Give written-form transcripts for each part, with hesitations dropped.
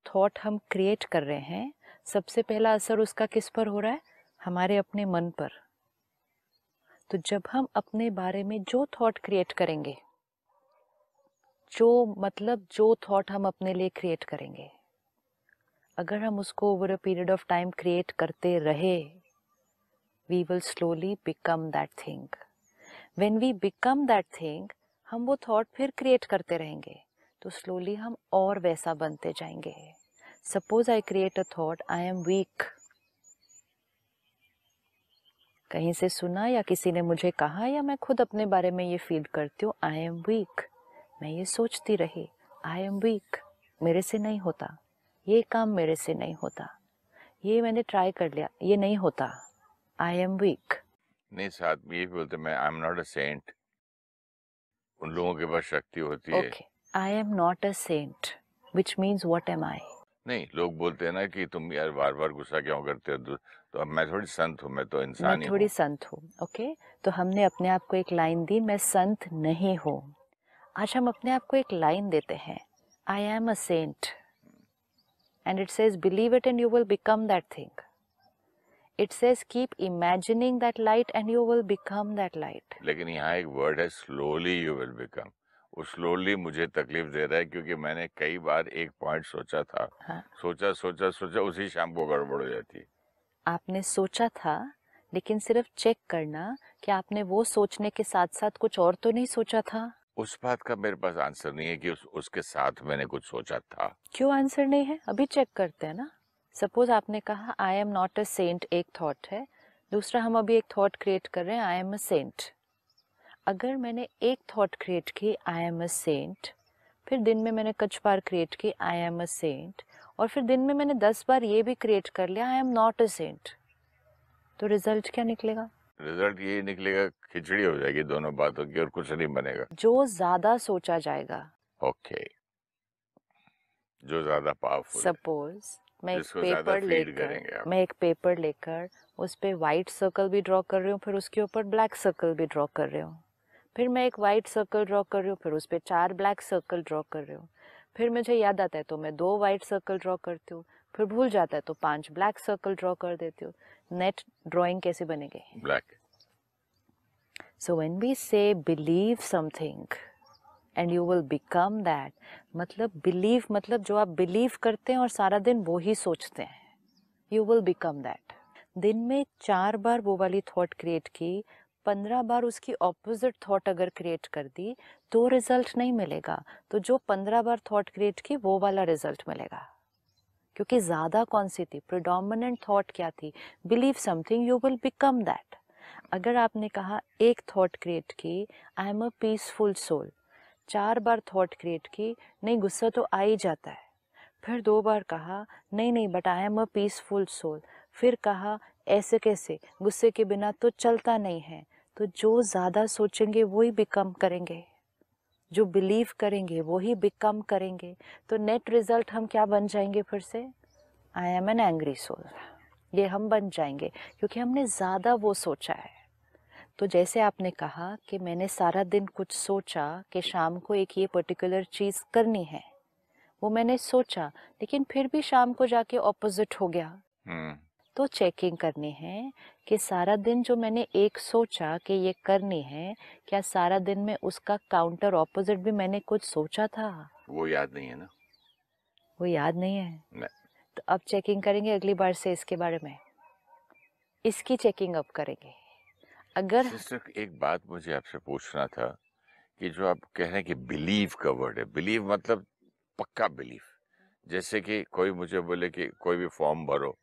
Thought हम create कर रहे हैं, सबसे पहला असर उसका किस पर हो रहा है? हमारे अपने मन पर। तो जब हम अपने बारे में जो थॉट क्रिएट करेंगे, जो थॉट हम अपने लिए क्रिएट करेंगे, अगर हम उसको over a period of time create करते रहे, we will slowly become that thing. When we become that thing, हम वो थॉट फिर क्रिएट करते रहेंगे, तो स्लोली हम और वैसा बनते जाएंगे। Suppose I create a thought, I am weak. कहीं से सुना या किसी ने मुझे कहा या मैं खुद अपने बारे में ये फील करती हूँ, आई एम वीक। मैं ये सोचती रही, आई एम वीक, मेरे से नहीं होता, ये काम मेरे से नहीं होता, ये मैंने ट्राई कर लिया, ये नहीं होता, आई एम वीक। नहीं, साथ में ये भी बोलते मैं I am not a saint. उन लोगों के पास शक्ति होती है। Okay, I am not a saint, which means what am I? नहीं, लोग बोलते हैं ना कि तुम यार बार बार गुस्सा क्यों करते हो, तो अब मैं थोड़ी संत हूँ, मैं तो मैं इंसान ही थोड़ी हूँ। संत हूँ। ओके, तो हमने अपने आप को एक लाइन दी, मैं संत नहीं हूँ। आज हम अपने आप को एक लाइन देते हैं, I am a saint, and it says believe it and you will become that thing. It says keep imagining that light and you will become that light. लेकिन यहाँ एक वर्ड है, स्लोली यू विल बिकम। वो slowly मुझे तकलीफ दे रहा है, क्योंकि मैंने कई बार एक पॉइंट सोचा था, हाँ, सोचा सोचा सोचा, उसी शाम को गड़बड़ हो जाती है। आपने सोचा था, लेकिन सिर्फ चेक करना कि आपने वो सोचने के साथ साथ कुछ और तो नहीं सोचा था। उस बात का मेरे पास आंसर नहीं है कि उसके साथ मैंने कुछ सोचा था। क्यों आंसर नहीं है? अभी चेक करते हैं ना। सपोज आपने कहा I am not a saint, एक थॉट है। दूसरा, हम अभी एक थॉट क्रिएट कर रहे हैं, आई एम अ सेंट। अगर मैंने एक थॉट क्रिएट की आई एम अ सेंट, फिर दिन में मैंने कुछ बार क्रिएट की आई एम अ सेंट, और फिर दिन में मैंने 10 बार ये भी क्रिएट कर लिया I am not a saint, तो रिजल्ट क्या निकलेगा? रिजल्ट यही निकलेगा, खिचड़ी हो जाएगी दोनों बातों की और कुछ नहीं बनेगा। जो ज्यादा सोचा जाएगा, ओके, जो ज्यादा पावरफुल है, सपोज जिसको ज्यादा फीड करेंगे आप। मैं एक पेपर लेकर उस पे वाइट सर्कल भी ड्रॉ कर रही हूँ, फिर उसके ऊपर ब्लैक सर्कल भी ड्रॉ कर रही हूँ, फिर मैं एक वाइट सर्कल ड्रॉ कर रही हूँ, फिर उस पे 4 ब्लैक सर्कल ड्रॉ कर रही हूँ, फिर मुझे याद आता है तो मैं 2 वाइट सर्कल ड्रॉ करती हूँ, फिर भूल जाता है तो 5 ब्लैक सर्कल ड्रॉ कर देती हूँ। नेट ड्राइंग कैसे बनेगी? ब्लैक। सो व्हेन वी से believe something and you will become that, मतलब बिलीव मतलब जो आप बिलीव करते हैं और सारा दिन वो ही सोचते हैं, यू विल बिकम दैट। दिन में 4 बार वो वाली थॉट क्रिएट की, 15 बार उसकी ऑपोजिट थॉट अगर क्रिएट कर दी तो रिजल्ट नहीं मिलेगा, तो जो 15 बार थॉट क्रिएट की वो वाला रिजल्ट मिलेगा। क्योंकि ज्यादा कौन सी थी? प्रिडोमिनेंट थॉट क्या थी? Believe something, you will become that. अगर आपने कहा एक थॉट क्रिएट की, I am a peaceful soul, 4 बार थॉट क्रिएट की, नहीं गुस्सा तो आ ही जाता है, फिर 2 बार कहा नहीं नहीं but I am a peaceful soul, फिर कहा ऐसे कैसे, गुस्से के बिना तो चलता नहीं है, तो जो ज़्यादा सोचेंगे वो ही बिकम करेंगे, जो बिलीव करेंगे वो ही बिकम करेंगे। तो नेट रिजल्ट हम क्या बन जाएंगे? फिर से I am an angry soul, ये हम बन जाएंगे क्योंकि हमने ज़्यादा वो सोचा है। तो जैसे आपने कहा कि मैंने सारा दिन कुछ सोचा कि शाम को एक ये पर्टिकुलर चीज़ करनी है, वो मैंने सोचा, लेकिन फिर भी शाम को जाके ऑपोजिट हो गया। तो चेकिंग करनी है कि सारा दिन जो मैंने एक सोचा कि ये करनी है, क्या सारा दिन में उसका काउंटर ऑपोजिट भी मैंने कुछ सोचा था? वो याद नहीं है ना। वो याद नहीं है। नहीं। तो अब चेकिंग करेंगे अगली बार से इसके बारे में, इसकी चेकिंग अब करेंगे। अगर सिस्टर, एक बात मुझे आपसे पूछना था कि जो आप कह रहे हैं कि बिलीव का वर्ड है, बिलीव मतलब पक्का बिलीव। जैसे कि कोई मुझे बोले कि कोई भी फॉर्म भरो,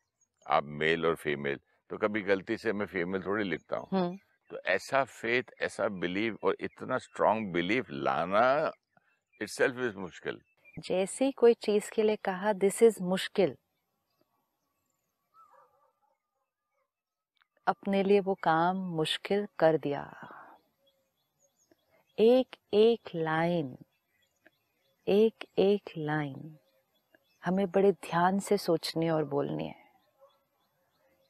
आप मेल और फीमेल, तो कभी गलती से मैं फीमेल थोड़ी लिखता हूँ। तो ऐसा फेथ, ऐसा बिलीव और इतना स्ट्रांग बिलीव लाना इटसेल्फ इज मुश्किल। जैसे कोई चीज के लिए कहा दिस इज मुश्किल, अपने लिए वो काम मुश्किल कर दिया। एक एक लाइन, एक एक लाइन हमें बड़े ध्यान से सोचनी और बोलनी है,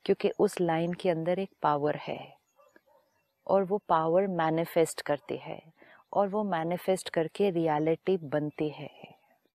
क्योंकि उस लाइन के अंदर एक पावर है और वो पावर मैनिफेस्ट करती है और वो मैनिफेस्ट करके रियलिटी बनती है।